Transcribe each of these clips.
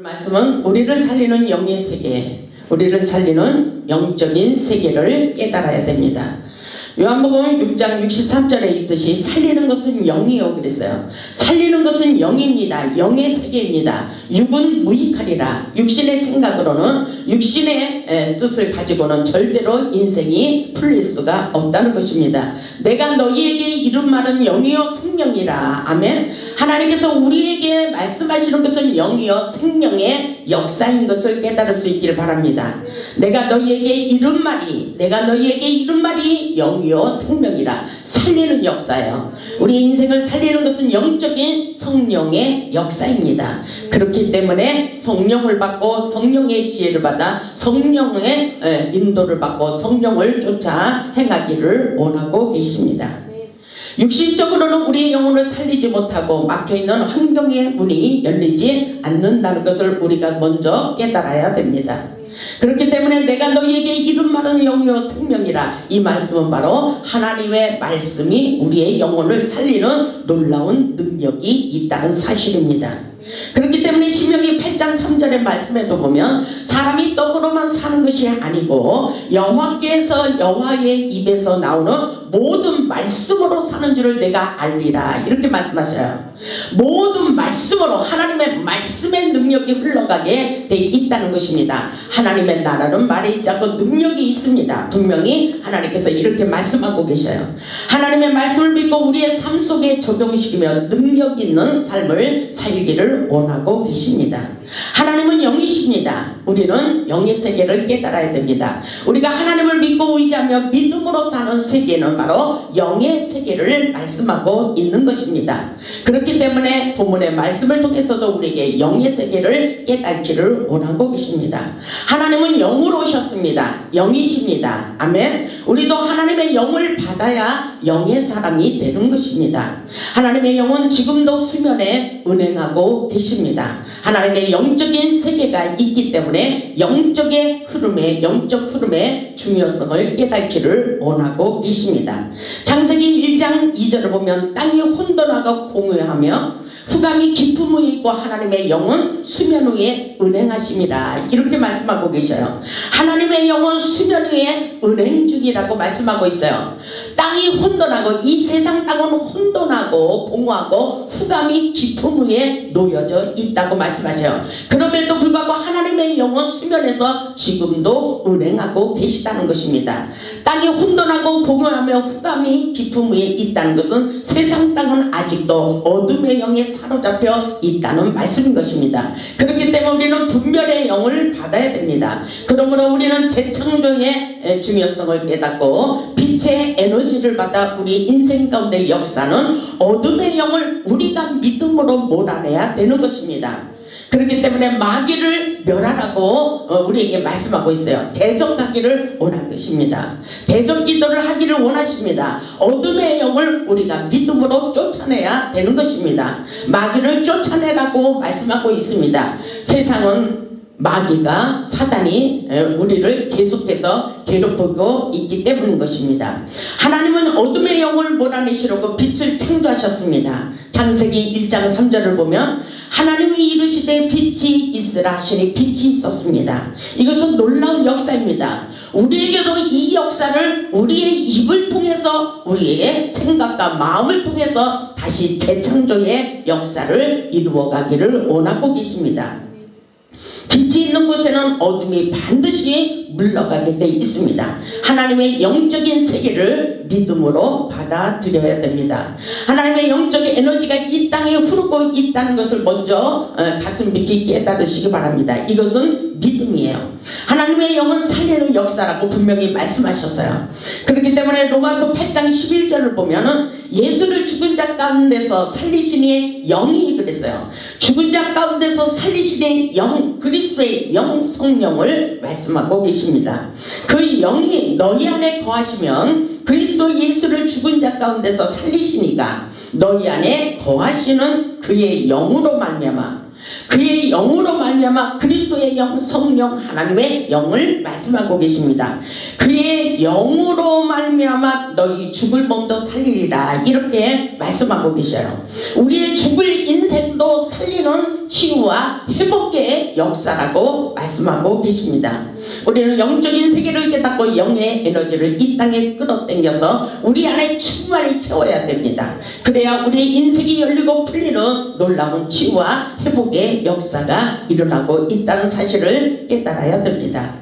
말씀은 우리를 살리는 영의 세계, 우리를 살리는 영적인 세계를 깨달아야 됩니다. 요한복음 6장 63절에 있듯이 살리는 것은 영이요 그랬어요. 살리는 것은 영입니다. 영의 세계입니다. 육은 무익하리라. 육신의 생각으로는 육신의 뜻을 가지고는 절대로 인생이 풀릴 수가 없다는 것입니다. 내가 너희에게 이른 말은 영이요 생명이라. 아멘. 하나님께서 우리에게 말씀하시는 것은 영이요 생명의 역사인 것을 깨달을 수 있기를 바랍니다. 내가 너희에게 이른 말이 영이요 생명이라. 살리는 역사예요. 우리 인생을 살리는 것은 영적인 성령의 역사입니다. 그렇기 때문에 성령을 받고 성령의 지혜를 받아 성령의 인도를 받고 성령을 쫓아 행하기를 원하고 계십니다. 육신적으로는 우리의 영혼을 살리지 못하고 막혀있는 환경의 문이 열리지 않는다는 것을 우리가 먼저 깨달아야 됩니다. 그렇기 때문에 내가 너희에게 이른 말은 영이요 생명이라. 이 말씀은 바로 하나님의 말씀이 우리의 영혼을 살리는 놀라운 능력이 있다는 사실입니다. 그렇기 때문에 신명기 8장 3절의 말씀에도 보면 사람이 떡으로만 사는 것이 아니고 여호와께서 여호와의 입에서 나오는 모든 말씀으로 사는 줄을 내가 알리라. 이렇게 말씀하셔요. 모든 말씀으로 하나님의 말씀의 능력이 흘러가게 돼 있다는 것입니다. 하나님의 나라는 말이 있지 않고 능력이 있습니다. 분명히 하나님께서 이렇게 말씀하고 계셔요. 하나님의 말씀을 믿고 우리의 삶 속에 적용시키며 능력 있는 삶을 살기를 원하고 계십니다. 하나님은 영이십니다. 우리는 영의 세계를 깨달아야 됩니다. 우리가 하나님을 믿고 의지하며 믿음으로 사는 세계는 바로 영의 세계를 말씀하고 있는 것입니다. 그렇기 때문에 본문의 말씀을 통해서도 우리에게 영의 세계를 깨닫기를 원하고 계십니다. 하나님은 영으로 오셨습니다. 영이십니다. 아멘. 우리도 하나님의 영을 받아야 영의 사람이 되는 것입니다. 하나님의 영은 지금도 수면에 운행하고 계십니다. 하나님의 영적인 세계가 있기 때문에 영적 흐름의 중요성을 깨닫기를 원하고 계십니다. 창세기 1장 2절을 보면 땅이 혼돈하고 공허하며 흑암이 깊음 위에 있고 하나님의 영은 수면 위에 운행하심이라. 이렇게 말씀하고 계셔요. 하나님의 영은 수면 위에 운행 중이라고 말씀하고 있어요. 땅이 혼돈하고 이 세상 땅은 혼돈하고 공허하고 흑암이 깊음 위에 놓여져 있다고 말씀하셔요. 그럼에도 불구하고 하나님의 영은 수면에서 지금도 운행하고 계시다는 것입니다. 땅이 혼돈하고 공허하며 흑암이 깊음 위에 있다는 것은 세상 땅은 아직도 어둠의 영에 사로잡혀 있다는 말씀인 것입니다. 그렇기 때문에 우리는 분별의 영을 받아야 됩니다. 그러므로 우리는 재창조의 중요성을 깨닫고 빛의 에너지를 받아 우리 인생 가운데 역사는 어둠의 영을 우리가 믿음으로 몰아내야 되는 것입니다. 그렇기 때문에 마귀를 멸하라고 우리에게 말씀하고 있어요. 대적하기를 원하는 것입니다. 대적 기도를 하기를 원하십니다. 어둠의 영을 우리가 믿음으로 쫓아내야 되는 것입니다. 마귀를 쫓아내라고 말씀하고 있습니다. 세상은 마귀가 사단이 우리를 계속해서 괴롭히고 있기 때문인 것입니다. 하나님은 어둠의 영을 몰아내시려고 빛을 창조하셨습니다. 창세기 1장 3절을 보면 하나님이 이르시되 빛이 있으라 하시니 빛이 있었습니다. 이것은 놀라운 역사입니다. 우리에게도 이 역사를 우리의 입을 통해서 우리의 생각과 마음을 통해서 다시 재창조의 역사를 이루어가기를 원하고 계십니다. 빛이 있는 곳에는 어둠이 반드시 물러가게 되어 있습니다. 하나님의 영적인 세계를 믿음으로 받아들여야 됩니다. 하나님의 영적인 에너지가 이 땅에 흐르고 있다는 것을 먼저 가슴 깊이 깨달으시기 바랍니다. 이것은 믿음이에요. 하나님의 영은 살리는 역사라고 분명히 말씀하셨어요. 그렇기 때문에 로마서 8장 11절을 보면은 예수를 죽은 자 가운데서 살리시니 영이 그랬어요. 죽은 자 가운데서 살리시니 영, 그리스도의 영 성령을 말씀하고 계십니다. 그 영이 너희 안에 거하시면 그리스도 예수를 죽은 자 가운데서 살리시니까 너희 안에 거하시는 그의 영으로 말미암아 그리스도의 영 성령 하나님의 영을 말씀하고 계십니다. 그의 영으로 말미암아 너희 죽을 몸도 살리리라. 이렇게 말씀하고 계셔요. 우리의 죽을 인생도 살리는 치유와 회복의 회복의 역사라고 말씀하고 계십니다. 우리는 영적인 세계를 깨닫고 영의 에너지를 이 땅에 끌어당겨서 우리 안에 충만히 채워야 됩니다. 그래야 우리의 인생이 열리고 풀리는 놀라운 치유와 회복의 역사가 일어나고 있다는 사실을 깨달아야 됩니다.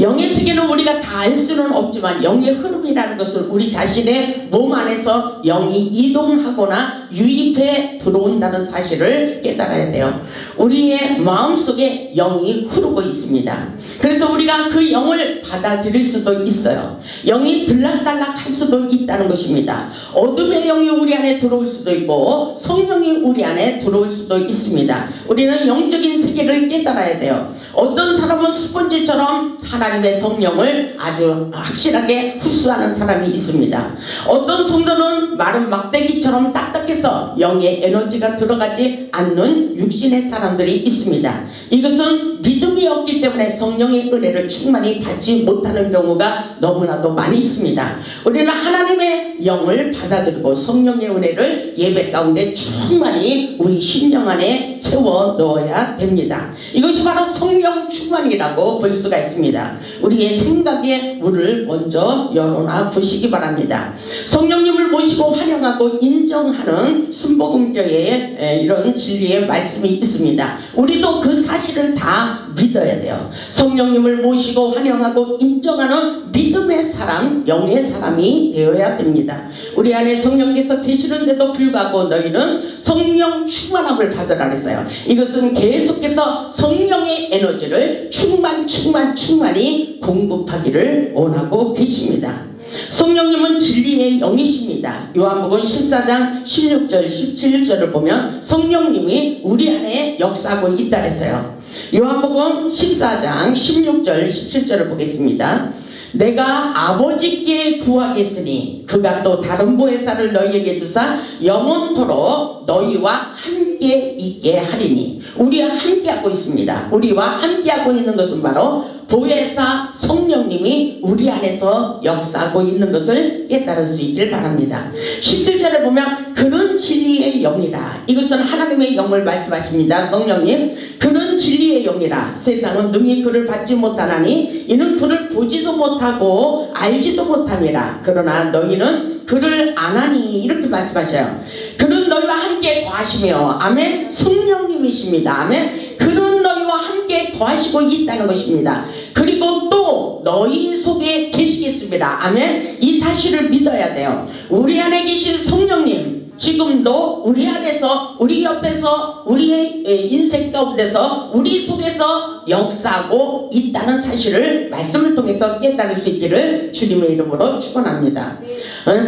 영의 세계는 우리가 다 알 수는 없지만 영의 흐름이라는 것을 우리 자신의 몸 안에서 영이 이동하거나 유입해 들어온다는 사실을 깨달아야 돼요. 우리의 마음속에 영이 흐르고 있습니다. 그래서 우리가 그 영을 받아들일 수도 있어요. 영이 들락달락 할 수도 있다는 것입니다. 어둠의 영이 우리 안에 들어올 수도 있고 성령이 우리 안에 들어올 수도 있습니다. 우리는 영적인 세계를 깨달아야 돼요. 어떤 사람은 스펀지처럼 하나님의 성령을 아주 확실하게 흡수하는 사람이 있습니다. 어떤 성도는 마른 막대기처럼 딱딱해서 영의 에너지가 들어가지 않는 육신의 사람들이 있습니다. 이것은 믿음이 없기 때문에 성령의 은혜를 충만히 받지 못하는 경우가 너무나도 많이 있습니다. 우리는 하나님의 영을 받아들이고 성령의 은혜를 예배 가운데 충만히 우리 심령 안에 채워 넣어야 됩니다. 이것이 바로 성령 충만이라고 볼 수가 있습니다. 우리의 생각의 문을 먼저 열어놔 보시기 바랍니다. 성령님을 모시고 환영하고 인정하는 순복음교회에 이런 진리의 말씀이 있습니다. 우리도 그 사실을 다 믿어야 돼요. 성령님을 모시고 환영하고 인정하는 믿음의 사람, 영의 사람이 되어야 됩니다. 우리 안에 성령께서 계시는데도 불구하고 너희는 성령 충만함을 받으라 그랬어요. 이것은 계속해서 성령의 에너지를 충만히 공급하기를 원하고 계십니다. 성령님은 진리의 영이십니다. 요한복음 14장 16절 17절을 보면 성령님이 우리 안에 역사하고 있다 했어요. 요한복음 14장 16절 17절을 보겠습니다. 내가 아버지께 구하겠으니 그가 또 다른 보혜사를 너희에게 주사 영원토록 너희와 함께 있게 하리니. 우리와 함께하고 있습니다. 우리와 함께하고 있는 것은 바로 보혜사 성령님이 우리 안에서 역사하고 있는 것을 깨달을 수 있길 바랍니다. 17절에 보면 그는 진리의 영이라. 이것은 하나님의 영을 말씀하십니다. 성령님, 그는 진리의 영이라. 세상은 능히 그를 받지 못하나니 이는 그를 보지도 못하고 알지도 못함이라. 그러나 너희는 그를 아나니. 이렇게 말씀하셔요. 그는 너희와 함께 거하시며, 아멘, 성령님이십니다. 아멘. 그는 너희와 함께 거하시고 있다는 것입니다. 그리고 또 너희 속에 계시겠습니다. 아멘. 이 사실을 믿어야 돼요. 우리 안에 계신 성령님 지금도 우리 안에서, 우리 옆에서, 우리의 인생 가운데서, 우리 속에서 역사하고 있다는 사실을 말씀을 통해서 깨달을 수 있기를 주님의 이름으로 축원합니다.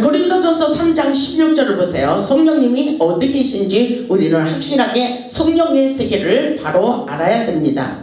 고린도전서 3장 16절을 보세요. 성령님이 어디 계신지 우리는 확실하게 성령의 세계를 바로 알아야 됩니다.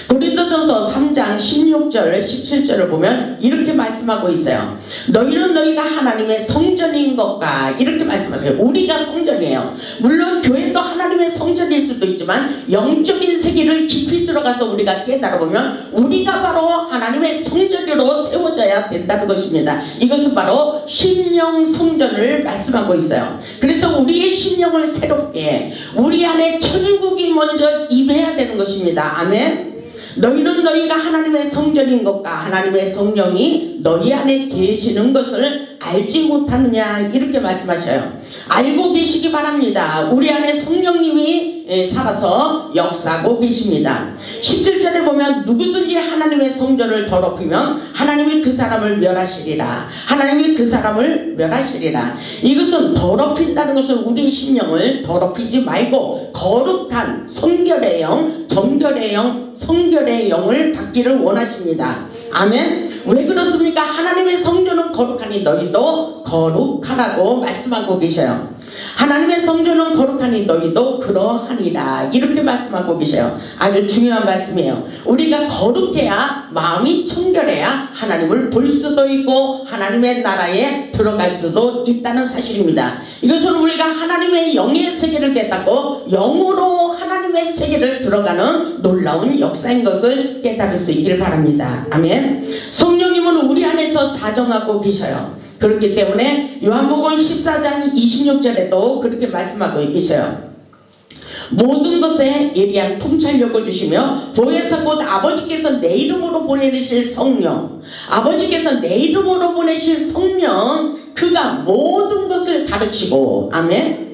고린도전서 3장 16절 17절을 보면 이렇게 말씀하고 있어요. 너희는 너희가 하나님의 성전인 것과, 이렇게 말씀하세요. 우리가 성전이에요. 물론 교회도 하나님의 성전일 수도 있지만 영적인 세계를 깊이 들어가서 우리가 깨달아보면 우리가 바로 하나님의 성전으로 세워져야 된다는 것입니다. 이것은 바로 심령 성전을 말씀하고 있어요. 그래서 우리의 심령을 새롭게, 우리 안에 천국이 먼저 임해야 되는 것입니다. 아멘. 너희는 너희가 하나님의 성전인 것과 하나님의 성령이 너희 안에 계시는 것을 알지 못하느냐, 이렇게 말씀하셔요. 알고 계시기 바랍니다. 우리 안에 성령님이 살아서 역사하고 계십니다. 17절에 보면 누구든지 하나님의 성전을 더럽히면 하나님이 그 사람을 멸하시리라. 하나님이 그 사람을 멸하시리라. 이것은 더럽힌다는 것은 우리 심령을 더럽히지 말고 거룩한 성결의 영, 정결의 영, 성결의 영을 받기를 원하십니다. 아멘. 왜 그렇습니까? 하나님의 성전은 거룩하니 너희도 거룩하라고 말씀하고 계셔요. 하나님의 성전은 거룩하니 너희도 그러하니라. 이렇게 말씀하고 계셔요. 아주 중요한 말씀이에요. 우리가 거룩해야, 마음이 청결해야 하나님을 볼 수도 있고 하나님의 나라에 들어갈 수도 있다는 사실입니다. 이것은 우리가 하나님의 영의 세계를 깨닫고 영으로 하나님의 세계를 들어가는 놀라운 역사인 것을 깨달을 수 있기를 바랍니다. 아멘. 성령님은 우리 안에서 자정하고 계셔요. 그렇기 때문에 요한복음 14장 26절에도 그렇게 말씀하고 계셔요. 모든 것에 예리한 통찰력을 주시며 보혜사 곧 아버지께서 내 이름으로 보내실 성령, 아버지께서 내 이름으로 보내실 성령, 그가 모든 것을 가르치고, 아멘.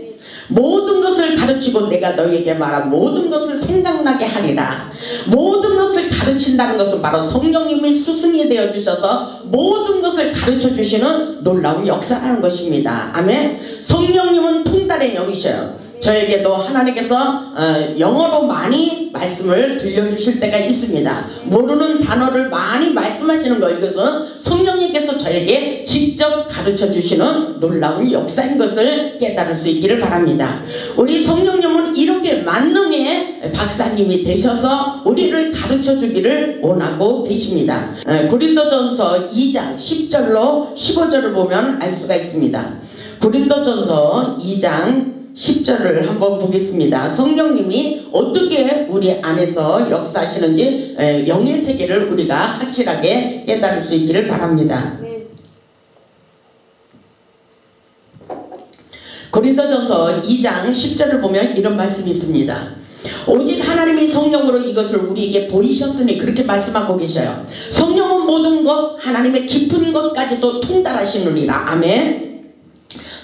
모든 것을 가르치고 내가 너희에게 말한 모든 것을 생각나게 하리라. 모든 것을 가르친다는 것은 바로 성령님이 스승이 되어 주셔서 모든 것을 가르쳐 주시는 놀라운 역사라는 것입니다. 아멘. 성령님은 통달의 영이셔요. 저에게도 하나님께서 영어로 많이 말씀을 들려주실 때가 있습니다. 모르는 단어를 많이 말씀하시는 거, 이것은 성령님께서 저에게 직접 가르쳐 주시는 놀라운 역사인 것을 깨달을 수 있기를 바랍니다. 우리 성령님은 이렇게 만능의 박사님이 되셔서 우리를 가르쳐 주기를 원하고 계십니다. 고린도전서 2장 10절로 15절을 보면 알 수가 있습니다. 고린도전서 2장 10절을 한번 보겠습니다. 성령님이 어떻게 우리 안에서 역사하시는지 영의 세계를 우리가 확실하게 깨달을 수 있기를 바랍니다. 고린도전서 2장 10절을 보면 이런 말씀이 있습니다. 오직 하나님이 성령으로 이것을 우리에게 보이셨으니, 그렇게 말씀하고 계셔요. 성령은 모든 것, 하나님의 깊은 것까지도 통달하시느니라. 아멘.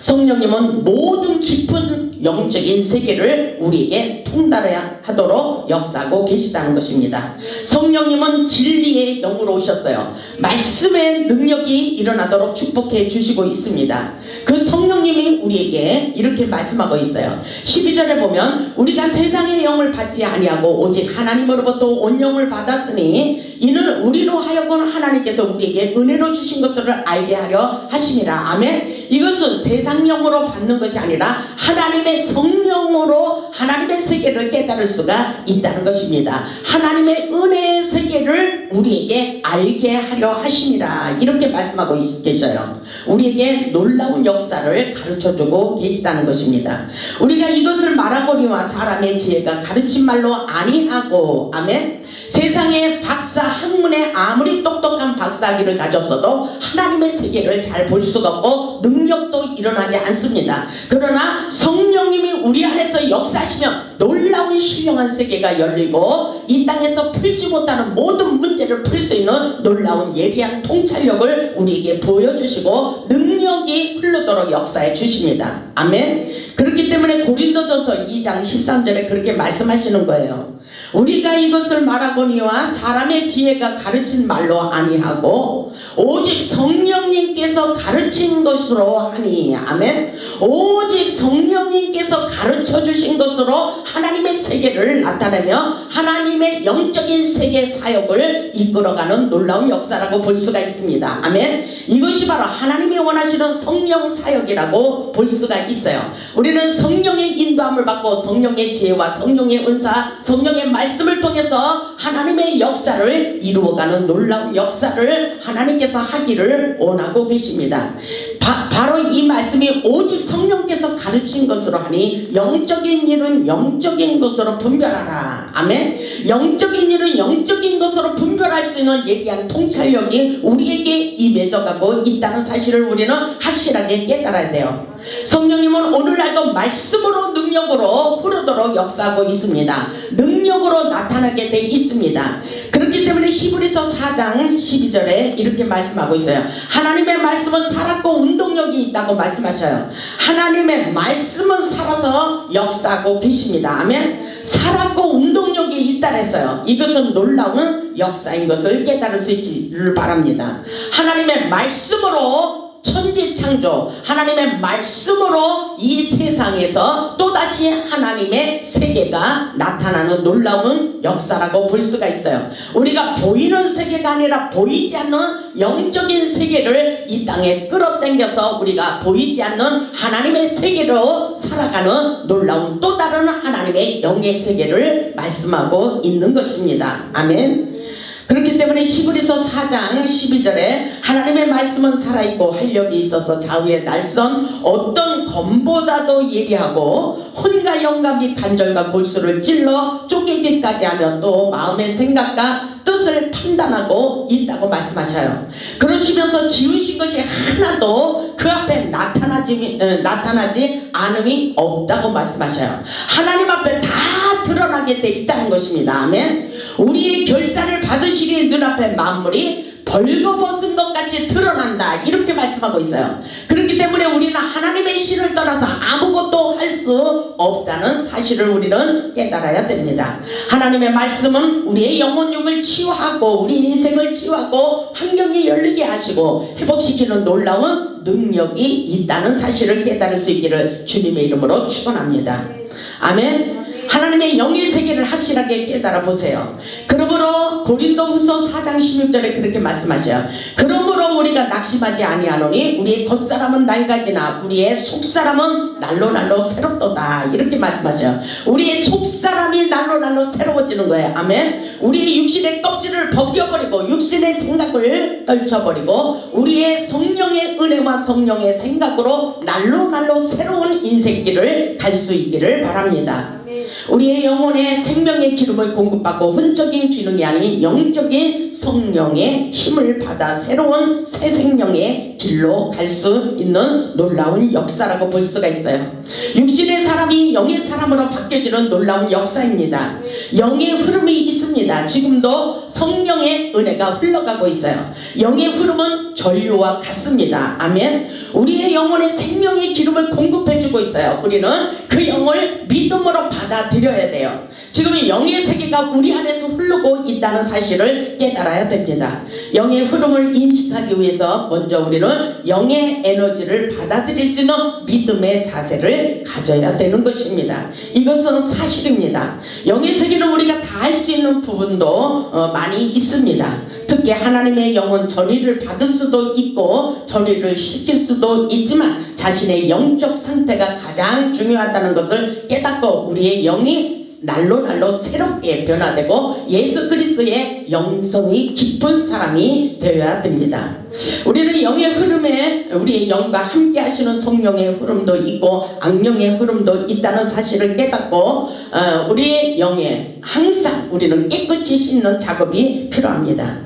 성령님은 모든 깊은 영적인 세계를 우리에게 통달하도록 역사하고 계시다는 것입니다. 성령님은 진리의 영으로 오셨어요. 말씀의 능력이 일어나도록 축복해 주시고 있습니다. 그 성령님이 우리에게 이렇게 말씀하고 있어요. 12절에 보면 우리가 세상의 영을 받지 아니하고 오직 하나님으로부터 온 영을 받았으니 이는 우리로 하여금 하나님께서 우리에게 은혜로 주신 것들을 알게 하려 하심이라. 아멘. 이것은 세상 영으로 받는 것이 아니라 하나님의 성령으로 하나님의 세계를 깨달을 수가 있다는 것입니다. 하나님의 은혜의 세계를 우리에게 알게 하려 하심이라. 이렇게 말씀하고 계셔요. 우리에게 놀라운 역사를 가르쳐주고 계시다는 것입니다. 우리가 이것을 말하거니와 사람의 지혜가 가르친 말로 아니하고, 아멘. 세상의 박사 학문에 아무리 똑똑한 박사학위를 가졌어도 하나님의 세계를 잘 볼 수가 없고 능력도 일어나지 않습니다. 그러나 성령님이 우리 안에서 역사하시면 놀라운 신령한 세계가 열리고 이 땅에서 풀지 못하는 모든 문제를 풀 수 있는 놀라운 예리한 통찰력을 우리에게 보여주시고 능력이 흐르도록 역사해 주십니다. 아멘. 그렇기 때문에 고린도전서 2장 13절에 그렇게 말씀하시는 거예요. 우리가 이것을 말하거니와 사람의 지혜가 가르친 말로 아니하고 오직 성령님께서 가르친 것으로 하니. 아멘. 오직 성령님께서 가르쳐 주신 것으로 하나님의 세계를 나타내며 하나님의 영적인 세계 사역을 이끌어가는 놀라운 역사라고 볼 수가 있습니다. 아멘. 이것이 바로 하나님이 원하시는 성령 사역이라고 볼 수가 있어요. 우리는 성령의 인도함을 받고 성령의 지혜와 성령의 은사, 성령의 말씀을 통해서 하나님의 역사를 이루어가는 놀라운 역사를 하나님께서 하기를 원하고 계십니다. 바로 이 말씀이 오직 성령께서 가르친 것으로 하니 영적인 일은 영적인 것으로 분별하라. 아멘. 영적인 일은 영적인 것으로 분별할 수 있는 예리한 통찰력이 우리에게 임해져 가고 있다는 사실을 우리는 확실하게 깨달아야 돼요. 성령님은 오늘날도 말씀으로 능력으로 흐르도록 역사하고 있습니다. 능력으로 나타나게 돼 있습니다. 그렇기 때문에 히브리서 4장 12절에 이렇게 말씀하고 있어요. 하나님의 말씀은 살았고 운동력이 있다고 말씀하셔요. 하나님의 말씀은 살아서 역사하고 계십니다. 아멘. 살았고 운동력이 있다 했어요. 이것은 놀라운 역사인 것을 깨달을 수 있기를 바랍니다. 하나님의 말씀으로 천지창조, 하나님의 말씀으로 이 세상에서 또다시 하나님의 세계가 나타나는 놀라운 역사라고 볼 수가 있어요. 우리가 보이는 세계가 아니라 보이지 않는 영적인 세계를 이 땅에 끌어당겨서 우리가 보이지 않는 하나님의 세계로 살아가는 놀라운 또 다른 하나님의 영의 세계를 말씀하고 있는 것입니다. 아멘. 그렇기 때문에 히브리서 4장 12절에 하나님의 말씀은 살아있고 활력이 있어서 좌우의 날선 어떤 검보다도 예리하고 혼과 영감이 관절과 골수를 찔러 쪼개기까지 하며 또 마음의 생각과 뜻을 판단하고 있다고 말씀하셔요. 그러시면서 지으신 것이 하나도 그 앞에 나타나지 않음이 없다고 말씀하셔요. 하나님 앞에 다 드러나게 돼 있다는 것입니다. 아멘. 우리의 결산을 받으시기에 눈앞에 만물이 벌거벗은 것 같이 드러난다, 이렇게 말씀하고 있어요. 그렇기 때문에 우리는 하나님의 신을 떠나서 아무것도 할 수 없다는 사실을 우리는 깨달아야 됩니다. 하나님의 말씀은 우리의 영혼육을 치유하고 우리 인생을 치유하고 환경이 열리게 하시고 회복시키는 놀라운 능력이 있다는 사실을 깨달을 수 있기를 주님의 이름으로 축원합니다. 아멘. 하나님의 영의 세계를 확실하게 깨달아 보세요. 그러므로 고린도후서 4장 16절에 그렇게 말씀하셔요. 그러므로 우리가 낙심하지 아니하노니 우리의 겉사람은 낡아지나 우리의 속사람은 날로 새롭도다, 이렇게 말씀하셔요. 우리의 속사람이 날로 새로워지는 거예요. 아멘. 우리의 육신의 껍질을 벗겨버리고 육신의 생각을 떨쳐버리고 우리의 성령의 은혜와 성령의 생각으로 날로 새로운 인생길을 갈 수 있기를 바랍니다. 우리의 영혼에 생명의 기름을 공급받고 혼적인 기능이 아닌 영적인 성령의 힘을 받아 새로운 새 생명의 길로 갈 수 있는 놀라운 역사라고 볼 수가 있어요. 육신의 사람이 영의 사람으로 바뀌어지는 놀라운 역사입니다. 영의 흐름이 있습니다. 지금도 성령의 은혜가 흘러가고 있어요. 영의 흐름은 전류와 같습니다. 아멘. 우리의 영혼에 생명의 기름을 공급해주고 있어요. 우리는 그 영을 믿음으로 받아들여야 돼요. 지금 영의 세계가 우리 안에서 흐르고 있다는 사실을 깨달아야 됩니다. 영의 흐름을 인식하기 위해서 먼저 우리는 영의 에너지를 받아들일 수 있는 믿음의 자세를 가져야 되는 것입니다. 이것은 사실입니다. 영의 세계는 우리가 다 할 수 있는 부분도 많이 있습니다. 특히 하나님의 영은 전의를 받을 수도 있고 전의를 시킬 수도 있지만 자신의 영적 상태가 가장 중요하다는 것을 깨닫고 우리의 영이 날로 새롭게 변화되고 예수 그리스도의 영성이 깊은 사람이 되어야 됩니다. 우리는 영의 흐름에 우리의 영과 함께 하시는 성령의 흐름도 있고 악령의 흐름도 있다는 사실을 깨닫고 우리의 영에 항상 우리는 깨끗이 씻는 작업이 필요합니다.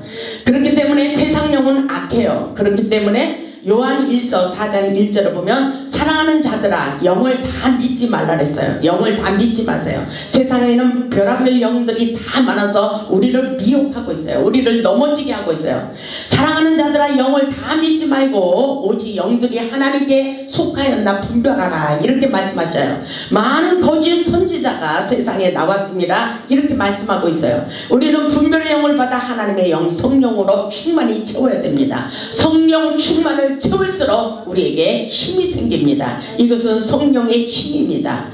그렇기 때문에 세상 영은 악해요. 그렇기 때문에 요한 1서 4장 1절을 보면 사랑하는 자들아 영을 다 믿지 말라 그랬어요. 영을 다 믿지 마세요. 세상에는 별의별 영들이 다 많아서 우리를 미혹하고 있어요. 우리를 넘어지게 하고 있어요. 사랑하는 자들아 영을 다 믿지 말고 오직 영들이 하나님께 속하였나 분별하라, 이렇게 말씀하셔요. 많은 거짓 선지자가 세상에 나왔습니다, 이렇게 말씀하고 있어요. 우리는 분별의 영을 받아 하나님의 영 성령으로 충만히 채워야 됩니다. 성령 충만을 채울수록 우리에게 힘이 생깁니다. 이것은 성령의 힘입니다.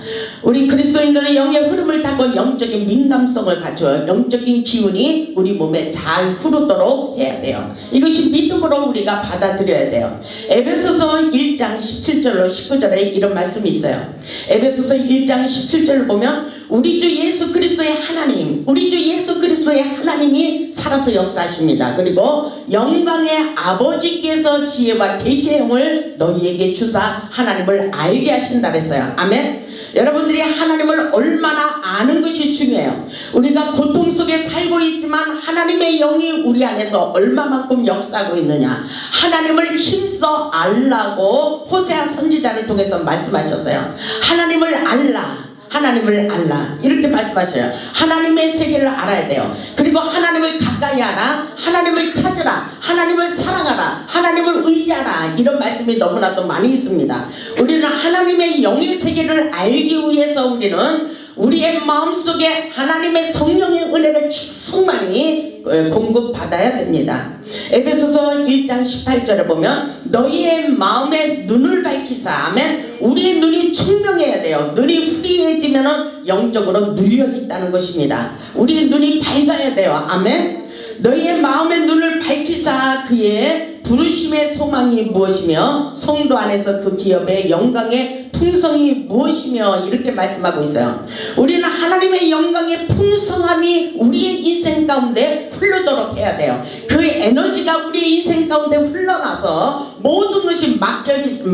우리 그리스도인들의 영의 흐름을 타고 영적인 민감성을 갖추어 영적인 기운이 우리 몸에 잘 흐르도록 해야 돼요. 이것이 믿음으로 우리가 받아들여야 돼요. 에베소서 1장 17절로 19절에 이런 말씀이 있어요. 에베소서 1장 17절을 보면 우리 주 예수 그리스도의 하나님, 우리 주 예수 그리스도의 하나님이 살아서 역사하십니다. 그리고 영광의 아버지께서 지혜와 계시의 영을 너희에게 주사 하나님을 알게 하신다 그랬어요. 아멘. 여러분들이 하나님을 얼마나 아는 것이 중요해요. 우리가 고통 속에 살고 있지만 하나님의 영이 우리 안에서 얼마만큼 역사하고 있느냐, 하나님을 힘써 알라고 호세아 선지자를 통해서 말씀하셨어요. 하나님을 알라, 하나님을 알라, 이렇게 말씀하셔요. 하나님의 세계를 알아야 돼요. 그리고 하나님을 가까이 하라, 하나님을 찾으라, 하나님을 사랑하라, 하나님을 의지하라, 이런 말씀이 너무나도 많이 있습니다. 우리는 하나님의 영의 세계를 알기 위해서 우리는 우리의 마음속에 하나님의 성령의 은혜를 충만히 공급받아야 됩니다. 에베소서 1장 18절에 보면 너희의 마음의 눈을 밝히사, 아멘. 우리의 눈이 청명해야 돼요. 눈이 후리해지면 영적으로 눌려있다는 것입니다. 우리의 눈이 밝아야 돼요. 아멘. 너희의 마음의 눈을 밝히사 그의 부르심의 소망이 무엇이며 성도 안에서 그 기업의 영광의 풍성이 무엇이며, 이렇게 말씀하고 있어요. 우리는 하나님의 영광의 풍성함이 우리의 인생 가운데 흐르도록 해야 돼요. 그 에너지가 우리의 인생 가운데 흘러나서 모든 것이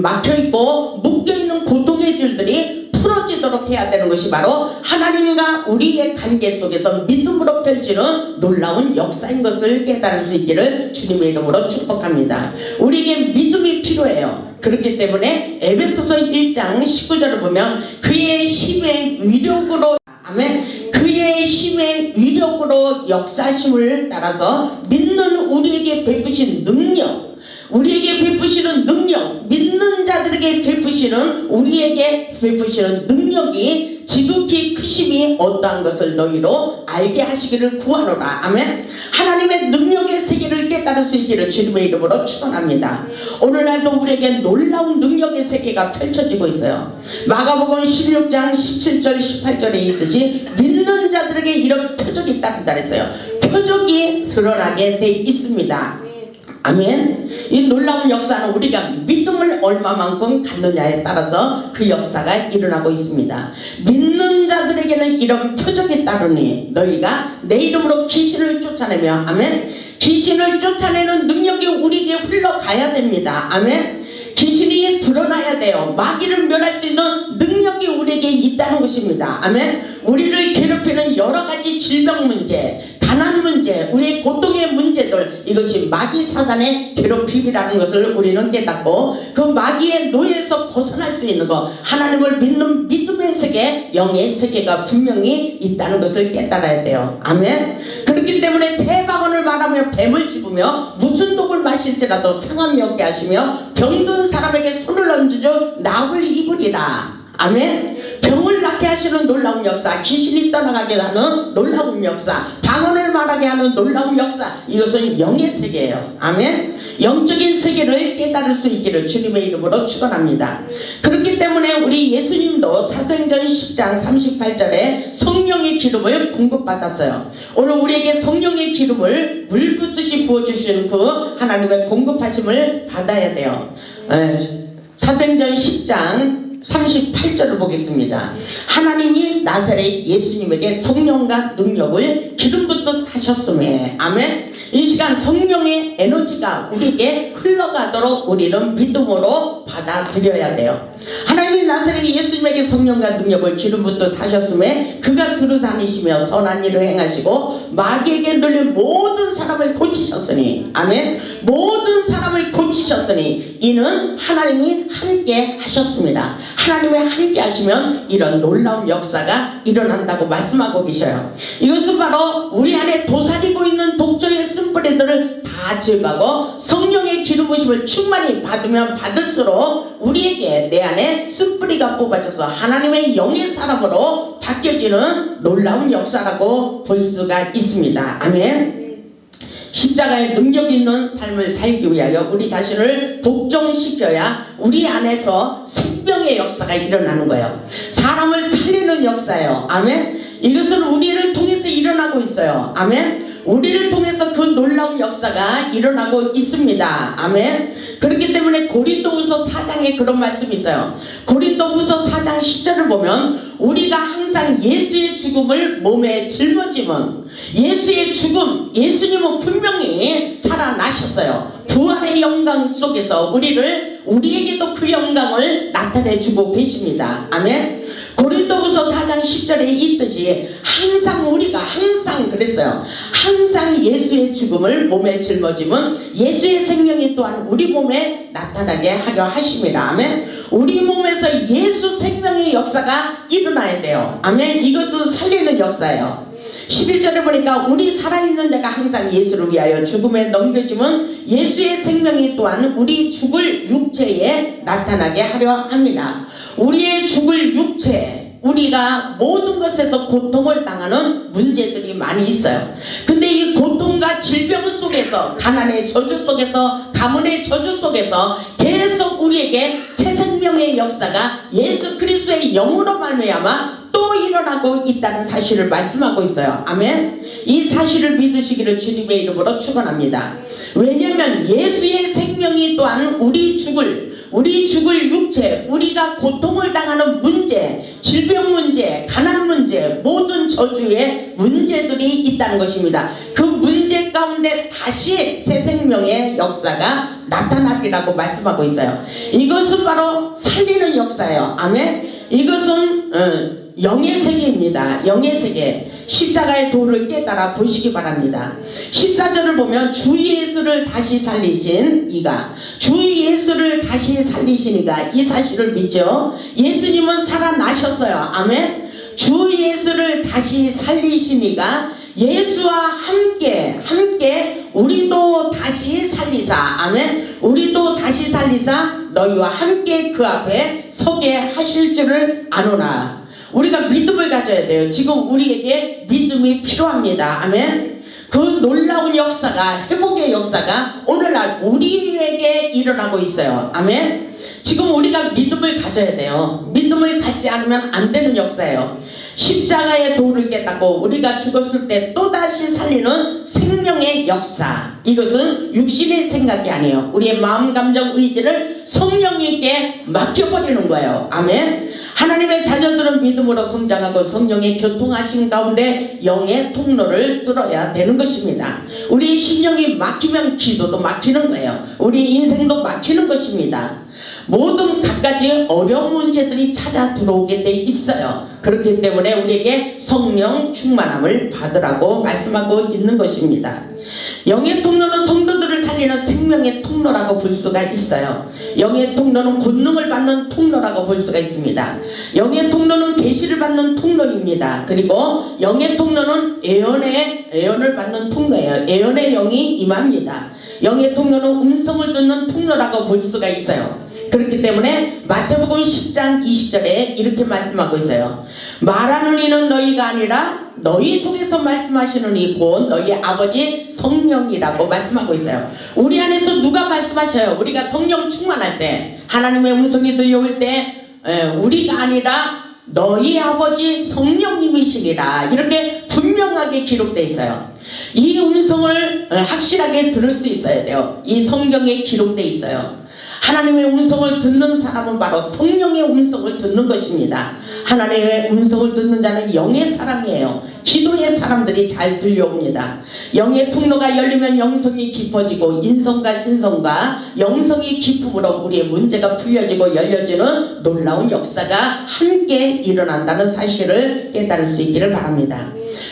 막혀있고 묶여있는 고통의 줄들이 풀어지도록 이루어지도록 해야 되는 것이 바로 하나님과 우리의 관계 속에서 믿음으로 펼치는 놀라운 역사인 것을 깨달을 수 있기를 주님의 이름으로 축복합니다. 우리에게 믿음이 필요해요. 그렇기 때문에 에베소서 1장 19절을 보면 그의 힘의 위력으로 아멘. 그의 힘의 위력으로 역사심을 따라서 믿는 우리에게 베푸신 능력, 우리에게 베푸시는 능력, 믿는 자들에게 베푸시는 우리에게 베푸시는 능력이 지극히 크심이 어떠한 것을 너희로 알게 하시기를 구하노라. 아멘. 하나님의 능력의 세계를 깨달을 수 있기를 주님의 이름으로 축원합니다. 오늘날도 우리에게 놀라운 능력의 세계가 펼쳐지고 있어요. 마가복음 16장 17절 18절에 있듯이 믿는 자들에게 이런 표적이 있다고 그랬어요. 표적이 드러나게 돼 있습니다. 아멘. 이 놀라운 역사는 우리가 믿음을 얼마만큼 갖느냐에 따라서 그 역사가 일어나고 있습니다. 믿는 자들에게는 이런 표적이 따르니 너희가 내 이름으로 귀신을 쫓아내며 아멘. 귀신을 쫓아내는 능력이 우리에게 흘러가야 됩니다. 아멘. 귀신이 드러나야 돼요. 마귀를 멸할 수 있는 능력이 우리에게 있다는 것입니다. 아멘. 우리를 괴롭히는 여러 가지 질병 문제, 가난 문제, 우리의 고통의 문제들, 이것이 마귀 사단의 괴롭힘이라는 것을 우리는 깨닫고 그 마귀의 노예에서 벗어날 수 있는 것, 하나님을 믿는 믿음의 세계, 영의 세계가 분명히 있다는 것을 깨달아야 돼요. 아멘. 그렇기 때문에 대방언을 말하며 뱀을 씹으며 무슨 독을 마실지라도 상함이 없게 하시며 병든 사람에게 손을 얹으죠 납을 입으리라. 아멘. 병을 낫게 하시는 놀라운 역사, 귀신이 떠나가게 하는 놀라운 역사, 방언을 말하게 하는 놀라운 역사, 이것은 영의 세계예요. 아멘. 영적인 세계를 깨달을 수 있기를 주님의 이름으로 축원합니다. 그렇기 때문에 우리 예수님도 사도행전 10장 38절에 성령의 기름을 공급받았어요. 오늘 우리에게 성령의 기름을 물 붓듯이 부어주시는 그 하나님의 공급하심을 받아야 돼요. 사도행전 10장 38절을 보겠습니다. 하나님이 나사렛 예수님에게 성령과 능력을 기름 붓듯 하셨음에 아멘. 이 시간 성령의 에너지가 우리에게 흘러가도록 우리는 믿음으로 받아들여야 돼요. 하나님이 나사렛 예수님에게 성령과 능력을 기름 붓듯 하셨음에 그가 두루 다니시며 선한 일을 행하시고 마귀에게 눌린 모든 사람을 고치셨으니 아멘. 모든 사람을 고치셨으니 이는 하나님이 함께 하셨습니다. 하나님이 함께 하시면 이런 놀라운 역사가 일어난다고 말씀하고 계셔요. 이것은 바로 우리 안에 도사리고 있는 독조의 쓴뿌리들을 다 제거하고 성령의 기름 부으심을 충만히 받으면 받을수록 우리에게 내 안에 쓴뿌리가 뽑아져서 하나님의 영의 사람으로 바뀌어지는 놀라운 역사라고 볼 수가 있습니다. 아멘. 십자가의 능력 있는 삶을 살기 위하여 우리 자신을 복종시켜야 우리 안에서 생명의 역사가 일어나는 거예요. 사람을 살리는 역사예요. 아멘. 이것은 우리를 통해서 일어나고 있어요. 아멘. 우리를 통해서 그 놀라운 역사가 일어나고 있습니다. 아멘. 그렇기 때문에 고린도후서 4장에 그런 말씀이 있어요. 고린도후서 4장 10절을 보면 우리가 항상 예수의 죽음을 몸에 짊어지면 예수의 죽음, 예수님은 분명히 살아나셨어요. 부활의 영광 속에서 우리에게도 그 영광을 나타내주고 계십니다. 아멘. 고린도후서 4장 10절에 있듯이 우리가 항상 그랬어요. 항상 예수의 죽음을 몸에 짊어지면 예수의 생명이 또한 우리 몸에 나타나게 하려 하심이라. 아멘. 우리 몸에서 예수 생명의 역사가 일어나야 돼요. 아멘. 이것은 살리는 역사예요. 11절에 보니까 우리 살아있는 자가 항상 예수를 위하여 죽음에 넘겨지면 예수의 생명이 또한 우리 죽을 육체에 나타나게 하려 합니다. 우리의 죽을 육체, 우리가 모든 것에서 고통을 당하는 문제들이 많이 있어요. 근데 이 고통과 질병 속에서, 가난의 저주 속에서, 가문의 저주 속에서 계속 우리에게 새 생명의 역사가 예수 그리스도의 영으로 말미암아 또 일어나고 있다는 사실을 말씀하고 있어요. 아멘. 이 사실을 믿으시기를 주님의 이름으로 축원합니다. 왜냐하면 예수의 생명이 또한 우리 죽을 육체, 우리가 고통을 당하는 문제, 질병 문제, 가난 문제, 모든 저주의 문제들이 있다는 것입니다. 그 문제 가운데 다시 새 생명의 역사가 나타나리라고 말씀하고 있어요. 이것은 바로 살리는 역사예요. 아멘. 이것은 영의 세계입니다. 영의 세계. 십자가의 도를 깨달아 보시기 바랍니다. 14절을 보면 주 예수를 다시 살리신 이가, 주 예수를 다시 살리신 이가, 이 사실을 믿죠. 예수님은 살아나셨어요. 아멘. 주 예수를 다시 살리신 이가 예수와 함께 우리도 다시 살리사. 아멘. 우리도 다시 살리사 너희와 함께 그 앞에 서게 하실 줄을 아노라. 우리가 믿음을 가져야 돼요. 지금 우리에게 믿음이 필요합니다. 아멘. 그 놀라운 역사가, 회복의 역사가 오늘날 우리에게 일어나고 있어요. 아멘. 지금 우리가 믿음을 가져야 돼요. 믿음을 갖지 않으면 안 되는 역사예요. 십자가의 도를 깨닫고 우리가 죽었을 때 또다시 살리는 생명의 역사. 이것은 육신의 생각이 아니에요. 우리의 마음, 감정, 의지를 성령님께 맡겨버리는 거예요. 아멘. 하나님의 자녀들은 믿음으로 성장하고 성령의 교통하신 가운데 영의 통로를 뚫어야 되는 것입니다. 우리 신령이 막히면 기도도 막히는 거예요. 우리 인생도 막히는 것입니다. 모든 갖가지 어려운 문제들이 찾아 들어오게 돼 있어요. 그렇기 때문에 우리에게 성령 충만함을 받으라고 말씀하고 있는 것입니다. 영의 통로는 성도들을 살리는 생명의 통로라고 볼 수가 있어요. 영의 통로는 권능을 받는 통로라고 볼 수가 있습니다. 영의 통로는 계시를 받는 통로입니다. 그리고 영의 통로는 예언을 받는 통로예요. 예언의 영이 임합니다. 영의 통로는 음성을 듣는 통로라고 볼 수가 있어요. 그렇기 때문에 마태복음 10장 20절에 이렇게 말씀하고 있어요. 말하는 이는 너희가 아니라 너희 속에서 말씀하시는 이 곧 너희 아버지 성령이라고 말씀하고 있어요. 우리 안에서 누가 말씀하셔요? 우리가 성령 충만할 때, 하나님의 음성이 들려올 때, 우리가 아니라 너희 아버지 성령님이시니라, 이렇게 분명하게 기록되어 있어요. 이 음성을 확실하게 들을 수 있어야 돼요. 이 성경에 기록되어 있어요. 하나님의 음성을 듣는 사람은 바로 성령의 음성을 듣는 것입니다. 하나님의 음성을 듣는 자는 영의 사람이에요. 기도의 사람들이 잘 들려옵니다. 영의 통로가 열리면 영성이 깊어지고 인성과 신성과 영성이 기쁨으로 우리의 문제가 풀려지고 열려지는 놀라운 역사가 함께 일어난다는 사실을 깨달을 수 있기를 바랍니다.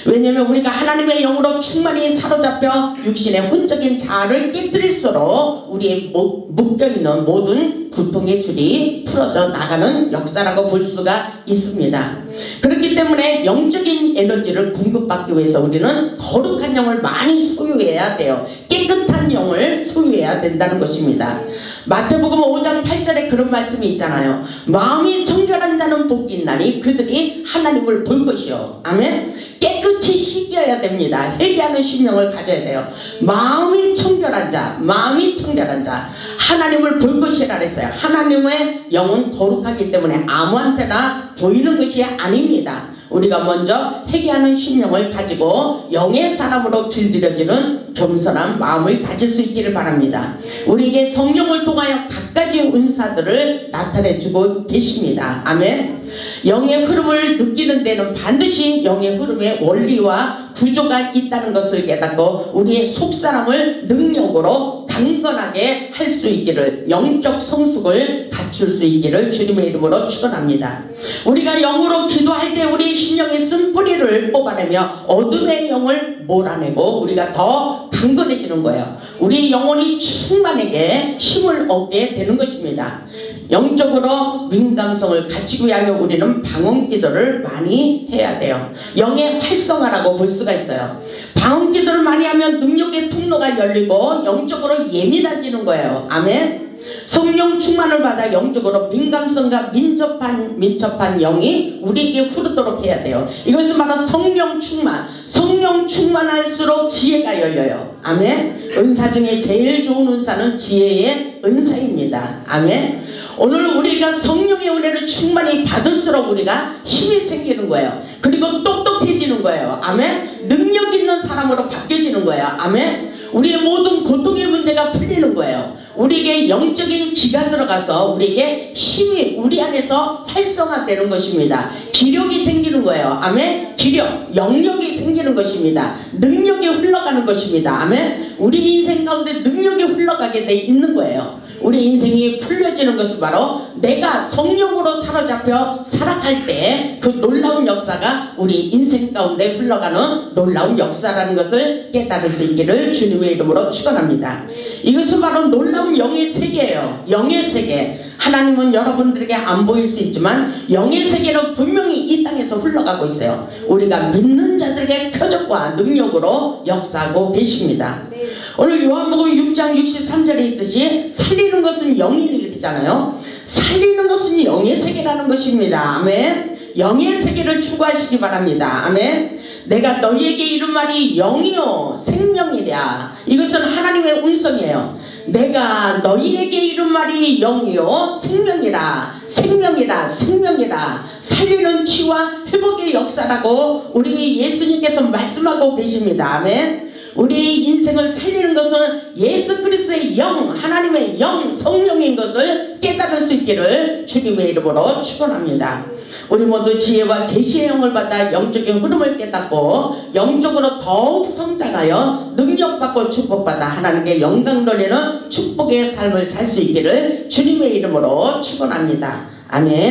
왜냐하면 우리가 하나님의 영으로 충만히 사로잡혀 육신의 혼적인 자아를 깨뜨릴수록 우리의 묶여있는 모든 고통의 줄이 풀어져 나가는 역사라고 볼 수가 있습니다. 그렇기 때문에 영적인 에너지를 공급받기 위해서 우리는 거룩한 영을 많이 소유해야 돼요. 깨끗한 영을 소유해야 된다는 것입니다. 마태복음 5장 8절에 그런 말씀이 있잖아요. 마음이 청결한 자는 복이 있나니 그들이 하나님을 볼 것이요. 아멘. 깨끗이 씻겨야 됩니다. 회개하는 심령을 가져야 돼요. 마음이 청결한 자, 하나님을 볼 것이라 그랬어요. 하나님의 영은 거룩하기 때문에 아무한테나 보이는 것이 아닙니다. 우리가 먼저 회개하는 심령을 가지고 영의 사람으로 길들여지는 겸손한 마음을 가질 수 있기를 바랍니다. 우리에게 성령을 통하여 각가지 은사들을 나타내주고 계십니다. 아멘. 영의 흐름을 느끼는 데는 반드시 영의 흐름의 원리와 구조가 있다는 것을 깨닫고 우리의 속사람을 능력으로 강건하게 할 수 있기를, 영적 성숙을 갖출 수 있기를 주님의 이름으로 축원합니다. 우리가 영으로 기도할 때 우리 신령의 쓴 뿌리를 뽑아내며 어둠의 영을 몰아내고 우리가 더 강건해지는 거예요. 우리 영혼이 충만하게 힘을 얻게 되는 것입니다. 영적으로 민감성을 갖추기 위하여 우리는 방언 기도를 많이 해야 돼요. 영의 활성화라고 볼 수가 있어요. 방언 기도를 많이 하면 능력의 통로가 열리고 영적으로 예민해지는 거예요. 아멘. 성령 충만을 받아 영적으로 민감성과 민첩한 영이 우리에게 흐르도록 해야 돼요. 이것은 바로 성령 충만. 성령 충만할수록 지혜가 열려요. 아멘. 은사 중에 제일 좋은 은사는 지혜의 은사입니다. 아멘. 오늘 우리가 성령의 은혜를 충만히 받을수록 우리가 힘이 생기는 거예요. 그리고 똑똑해지는 거예요. 아멘. 능력 있는 사람으로 바뀌어지는 거예요. 아멘. 우리의 모든 고통의 문제가 풀리는 거예요. 우리에게 영적인 기가 들어가서 우리에게 힘이 우리 안에서 활성화되는 것입니다. 기력이 생기는 거예요. 아멘. 기력, 영역이 생기는 것입니다. 능력이 흘러가는 것입니다. 아멘. 우리 인생 가운데 능력이 흘러가게 돼 있는 거예요. 우리 인생이 풀려지는 것은 바로 내가 성령으로 사로잡혀 살아갈 때 그 놀라운 역사가 우리 인생 가운데 흘러가는 놀라운 역사라는 것을 깨달을 수 있기를 주님의 이름으로 축원합니다. 이것은 바로 놀라운 영의 세계예요. 영의 세계. 하나님은 여러분들에게 안 보일 수 있지만 영의 세계는 분명히 이 땅에서 흘러가고 있어요. 우리가 믿는 자들에게 표적과 능력으로 역사하고 계십니다. 오늘 요한복음 6장 63절에 있듯이 살리는 것은 영이 되잖아요. 살리는 것은 영의 세계라는 것입니다. 아멘. 영의 세계를 추구하시기 바랍니다. 아멘. 내가 너희에게 이른 말이 영이요 생명이랴. 이것은 하나님의 음성이에요. 내가 너희에게 이른 말이 영이요 생명이라. 생명이라. 생명이라. 살리는 치유와 회복의 역사라고 우리 예수님께서 말씀하고 계십니다. 아멘. 우리 인생을 살리는 것은 예수 그리스도의 영, 하나님의 영, 성령인 것을 깨달을 수 있기를 주님의 이름으로 축원합니다. 우리 모두 지혜와 계시의 영을 받아 영적인 흐름을 깨닫고 영적으로 더욱 성장하여 능력받고 축복받아 하나님께 영광 돌리는 축복의 삶을 살 수 있기를 주님의 이름으로 축원합니다. 아멘.